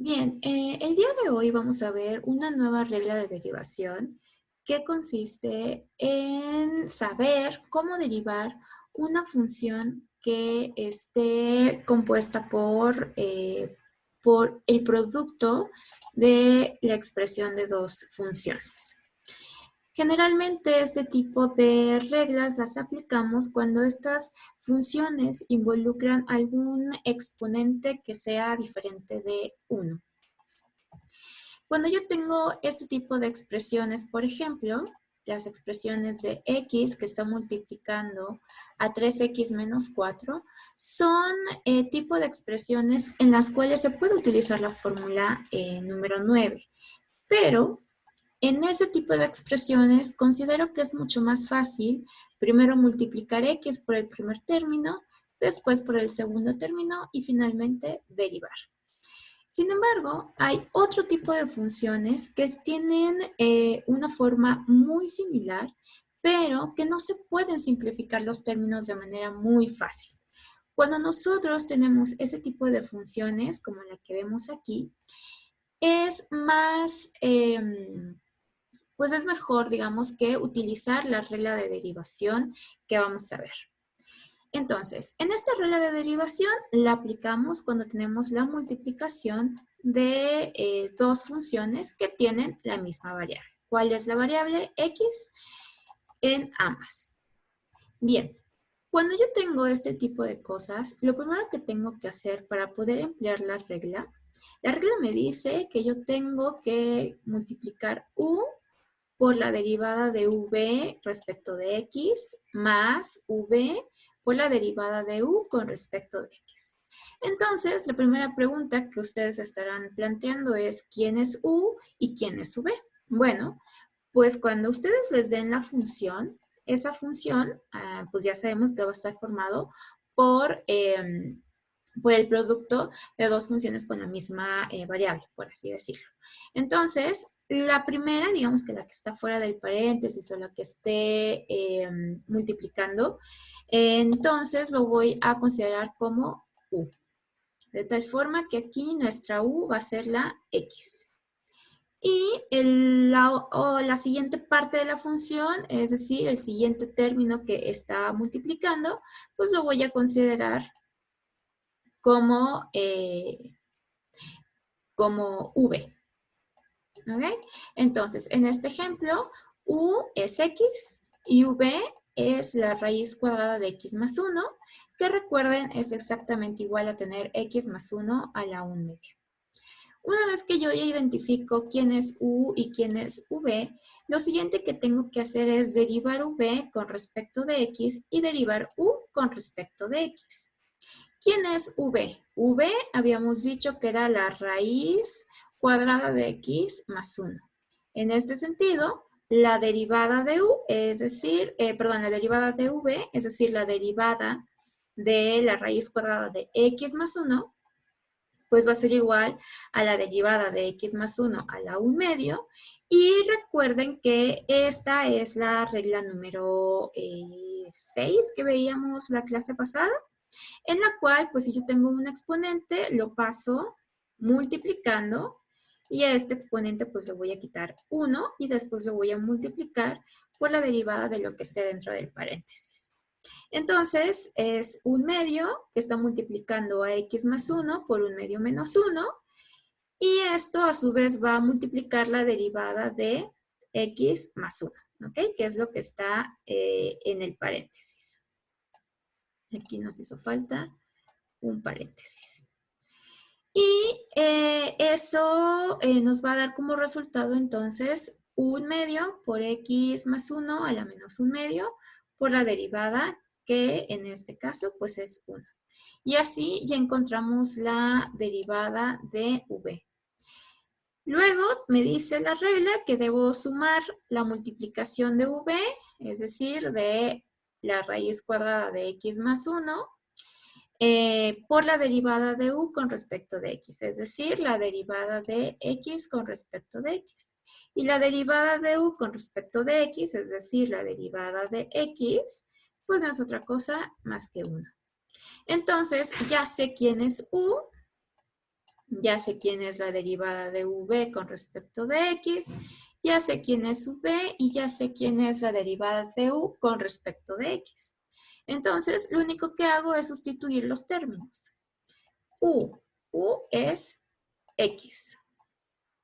Bien, el día de hoy vamos a ver una nueva regla de derivación que consiste en saber cómo derivar una función que esté compuesta por el producto de la expresión de dos funciones. Generalmente este tipo de reglas las aplicamos cuando estas funciones involucran algún exponente que sea diferente de 1. Cuando yo tengo este tipo de expresiones, por ejemplo, las expresiones de x que está multiplicando a 3x menos 4, son tipo de expresiones en las cuales se puede utilizar la fórmula número 9. Pero en ese tipo de expresiones considero que es mucho más fácil primero multiplicar x por el primer término, después por el segundo término y finalmente derivar. Sin embargo, hay otro tipo de funciones que tienen una forma muy similar, pero que no se pueden simplificar los términos de manera muy fácil. Cuando nosotros tenemos ese tipo de funciones, como la que vemos aquí, es más, pues es mejor, digamos, que utilizar la regla de derivación que vamos a ver. Entonces, en esta regla de derivación la aplicamos cuando tenemos la multiplicación de dos funciones que tienen la misma variable. ¿Cuál es la variable? X en ambas. Bien, cuando yo tengo este tipo de cosas, lo primero que tengo que hacer para poder emplear la regla me dice que yo tengo que multiplicar u por la derivada de v respecto de x más v por la derivada de u con respecto de x. Entonces, la primera pregunta que ustedes estarán planteando es ¿quién es u y quién es v? Bueno, pues cuando ustedes les den la función, esa función, pues ya sabemos que va a estar formado por el producto de dos funciones con la misma variable, por así decirlo. Entonces, la primera, digamos que la que está fuera del paréntesis o la que esté multiplicando, entonces lo voy a considerar como u. De tal forma que aquí nuestra u va a ser la x. Y la siguiente parte de la función, es decir, el siguiente término que está multiplicando, pues lo voy a considerar como, como v. ¿Okay? Entonces, en este ejemplo, u es x y v es la raíz cuadrada de x más 1, que recuerden es exactamente igual a tener x más 1 a la 1 medio. Una vez que yo ya identifico quién es u y quién es v, lo siguiente que tengo que hacer es derivar v con respecto de x y derivar u con respecto de x. ¿Quién es v? V habíamos dicho que era la raíz cuadrada de x más 1. En este sentido, la derivada de u, es decir, la derivada de v, es decir, la derivada de la raíz cuadrada de x más 1, pues va a ser igual a la derivada de x más 1 a la 1 medio. Y recuerden que esta es la regla número 6 que veíamos la clase pasada, en la cual, pues si yo tengo un exponente, lo paso multiplicando y a este exponente pues le voy a quitar 1 y después lo voy a multiplicar por la derivada de lo que esté dentro del paréntesis. Entonces, es 1 medio que está multiplicando a x más 1 por 1 medio menos 1 y esto a su vez va a multiplicar la derivada de x más 1, ¿ok? Que es lo que está en el paréntesis. Aquí nos hizo falta un paréntesis. Y eso nos va a dar como resultado entonces 1 medio por x más 1 a la menos 1 medio por la derivada que en este caso pues es 1. Y así ya encontramos la derivada de v. Luego me dice la regla que debo sumar la multiplicación de v, es decir, de la raíz cuadrada de x más 1, por la derivada de u con respecto de x, es decir, la derivada de x con respecto de x. Y la derivada de u con respecto de x, es decir, la derivada de x, pues no es otra cosa más que 1. Entonces, ya sé quién es u, Ya sé quién es la derivada de v con respecto de x, ya sé quién es v y ya sé quién es la derivada de u con respecto de x. Entonces, lo único que hago es sustituir los términos. U es x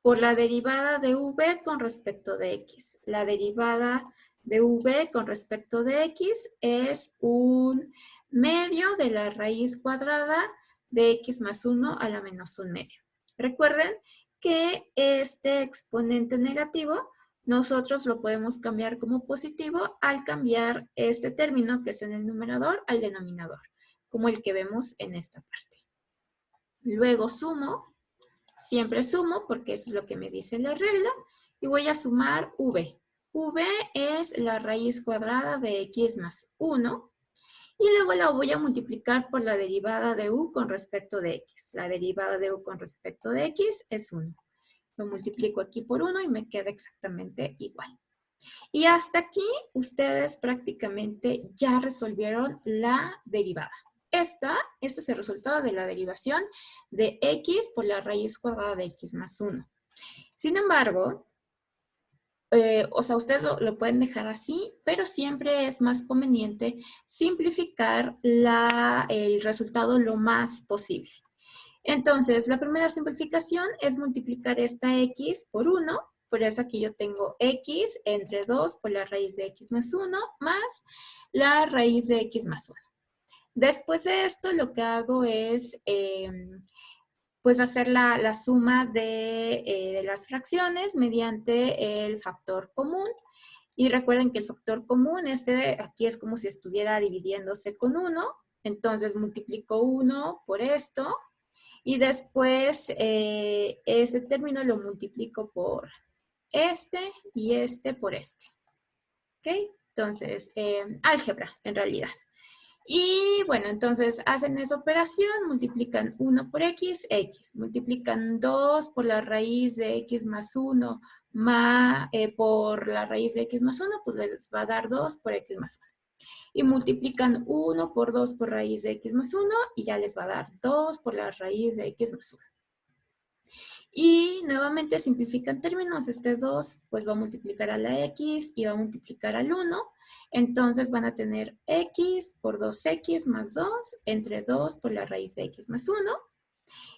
por la derivada de v con respecto de x. La derivada de v con respecto de x es un medio de la raíz cuadrada de x más 1 a la menos 1 medio. Recuerden que este exponente negativo nosotros lo podemos cambiar como positivo al cambiar este término que es en el numerador al denominador, como el que vemos en esta parte. Luego sumo. Siempre sumo porque eso es lo que me dice la regla y voy a sumar v. v es la raíz cuadrada de x más 1 y luego la voy a multiplicar por la derivada de u con respecto de x. La derivada de u con respecto de x es 1. Lo multiplico aquí por 1 y me queda exactamente igual. Y hasta aquí ustedes prácticamente ya resolvieron la derivada. Este es el resultado de la derivación de x por la raíz cuadrada de x más 1. Sin embargo, ustedes lo pueden dejar así, pero siempre es más conveniente simplificar el resultado lo más posible. Entonces, la primera simplificación es multiplicar esta x por 1. Por eso aquí yo tengo x entre 2 por la raíz de x más 1 más la raíz de x más 1. Después de esto, lo que hago es pues hacer la suma de las fracciones mediante el factor común. Y recuerden que el factor común, aquí es como si estuviera dividiéndose con 1. Entonces multiplico 1 por esto. Y después ese término lo multiplico por este y este por este. ¿Ok? Entonces, álgebra en realidad. Y bueno, entonces hacen esa operación, multiplican 1 por x, x. Multiplican 2 por la raíz de x más 1 por la raíz de x más 1, pues les va a dar 2 por x más 1. Y multiplican 1 por 2 por raíz de x más 1 y ya les va a dar 2 por la raíz de x más 1. Y nuevamente simplifican términos. Este 2 pues va a multiplicar a la x y va a multiplicar al 1. Entonces van a tener x por 2x más 2 entre 2 por la raíz de x más 1.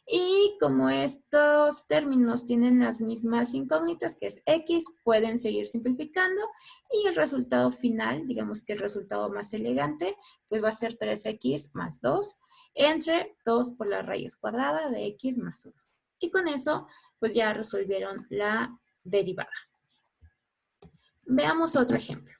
Y como estos términos tienen las mismas incógnitas, que es x, pueden seguir simplificando. Y el resultado final, digamos que el resultado más elegante, pues va a ser 3x más 2 entre 2 por la raíz cuadrada de x más 1. Y con eso, pues ya resolvieron la derivada. Veamos otro ejemplo.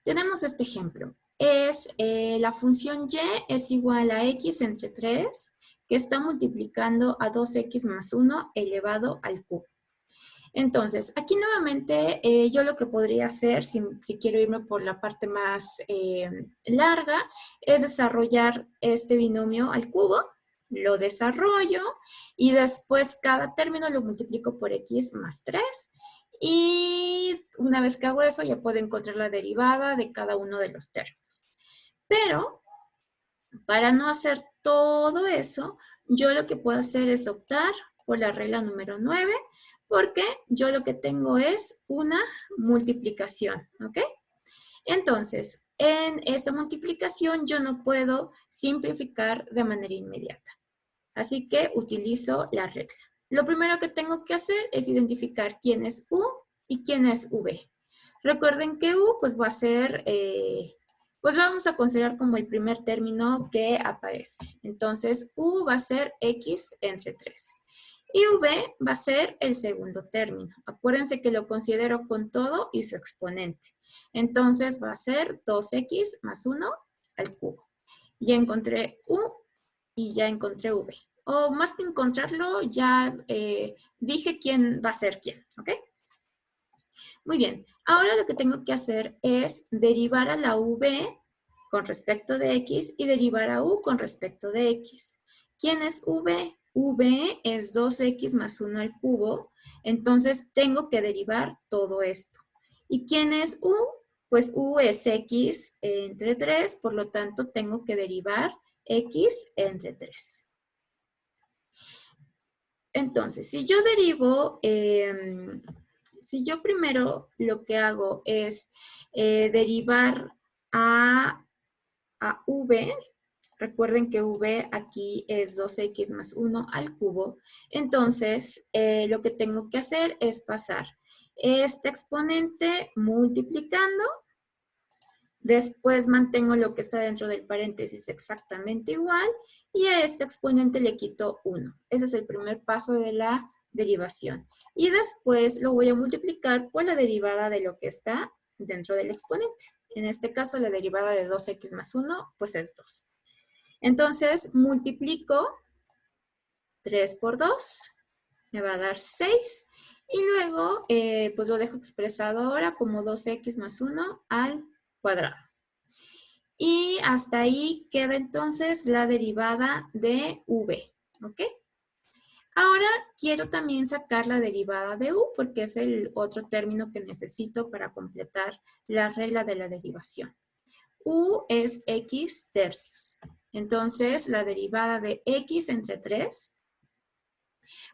Tenemos este ejemplo. La función y es igual a x entre 3, que está multiplicando a 2x más 1 elevado al cubo. Entonces, aquí nuevamente yo lo que podría hacer, si quiero irme por la parte más larga, es desarrollar este binomio al cubo. Lo desarrollo y después cada término lo multiplico por x más 3. Y una vez que hago eso, ya puedo encontrar la derivada de cada uno de los términos. Pero, para no hacer todo eso, yo lo que puedo hacer es optar por la regla número 9, porque yo lo que tengo es una multiplicación, ¿ok? Entonces, en esta multiplicación yo no puedo simplificar de manera inmediata. Así que utilizo la regla. Lo primero que tengo que hacer es identificar quién es u y quién es v. Recuerden que u pues va a ser, pues lo vamos a considerar como el primer término que aparece. Entonces u va a ser x entre 3. Y v va a ser el segundo término. Acuérdense que lo considero con todo y su exponente. Entonces va a ser 2x más 1 al cubo. Ya encontré u y ya encontré v. O más que encontrarlo, ya dije quién va a ser quién, ¿ok? Muy bien, ahora lo que tengo que hacer es derivar a la v con respecto de x y derivar a u con respecto de x. ¿Quién es v? v es 2x más 1 al cubo, entonces tengo que derivar todo esto. ¿Y quién es u? Pues u es x entre 3, por lo tanto tengo que derivar x entre 3. Entonces, si yo derivo, si yo primero lo que hago es derivar a v, recuerden que v aquí es 2x más 1 al cubo, entonces lo que tengo que hacer es pasar este exponente multiplicando, después mantengo lo que está dentro del paréntesis exactamente igual y a este exponente le quito 1. Ese es el primer paso de la derivación. Y después lo voy a multiplicar por la derivada de lo que está dentro del exponente. En este caso, la derivada de 2x más 1, pues es 2. Entonces, multiplico 3 por 2, me va a dar 6. Y luego, pues lo dejo expresado ahora como 2x más 1 al cuadrado. Y hasta ahí queda entonces la derivada de v, ¿ok? Ahora quiero también sacar la derivada de u porque es el otro término que necesito para completar la regla de la derivación. U es x tercios. Entonces, la derivada de x entre 3,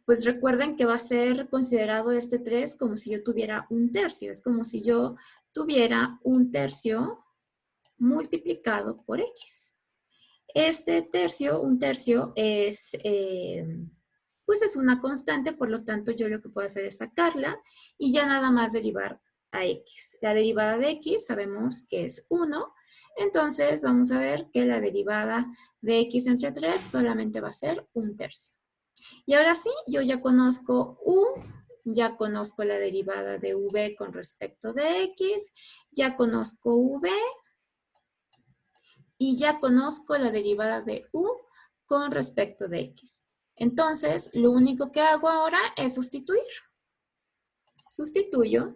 pues recuerden que va a ser considerado este 3 como si yo tuviera un tercio. Es como si yo tuviera un tercio multiplicado por x. Este tercio, un tercio, es, pues es una constante, por lo tanto yo lo que puedo hacer es sacarla y ya nada más derivar a x. La derivada de x sabemos que es 1, entonces vamos a ver que la derivada de x entre 3 solamente va a ser un tercio. Y ahora sí, yo ya conozco u, ya conozco la derivada de v con respecto de x, ya conozco v, y ya conozco la derivada de u con respecto de x. Entonces, lo único que hago ahora es sustituir. Sustituyo.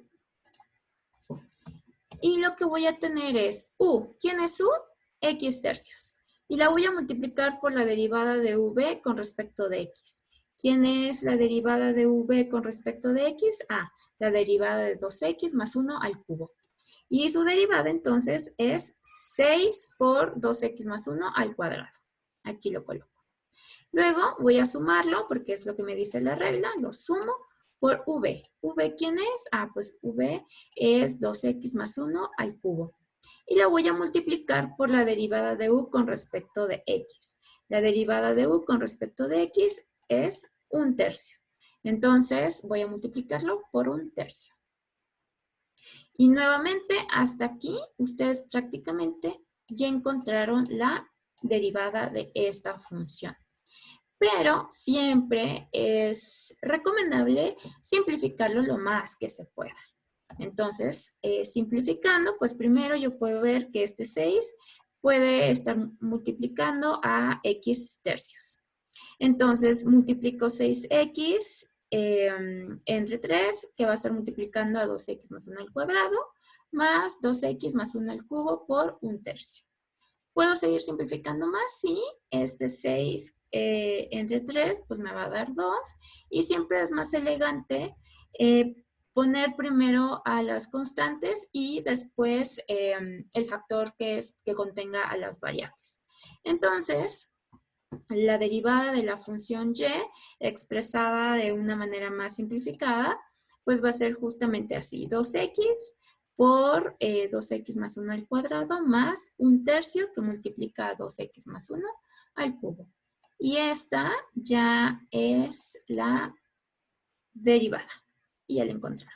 Y lo que voy a tener es u. ¿Quién es u? X tercios. Y la voy a multiplicar por la derivada de v con respecto de x. ¿Quién es la derivada de v con respecto de x? Ah, la derivada de 2x más 1 al cubo. Y su derivada entonces es 6 por 2x más 1 al cuadrado. Aquí lo coloco. Luego voy a sumarlo porque es lo que me dice la regla. Lo sumo por v. ¿V quién es? Ah, pues v es 2x más 1 al cubo. Y la voy a multiplicar por la derivada de u con respecto de x. La derivada de u con respecto de x es un tercio. Entonces voy a multiplicarlo por un tercio. Y nuevamente, hasta aquí, ustedes prácticamente ya encontraron la derivada de esta función. Pero siempre es recomendable simplificarlo lo más que se pueda. Entonces, simplificando, pues primero yo puedo ver que este 6 puede estar multiplicando a x tercios. Entonces, multiplico 6x entre 3, que va a estar multiplicando a 2x más 1 al cuadrado, más 2x más 1 al cubo por un tercio. ¿Puedo seguir simplificando más? Sí, este 6 entre 3, pues me va a dar 2. Y siempre es más elegante poner primero a las constantes y después el factor que contenga a las variables. Entonces, la derivada de la función y expresada de una manera más simplificada, pues va a ser justamente así, 2x por 2x más 1 al cuadrado más un tercio que multiplica a 2x más 1 al cubo. Y esta ya es la derivada. Y ya la encontraron.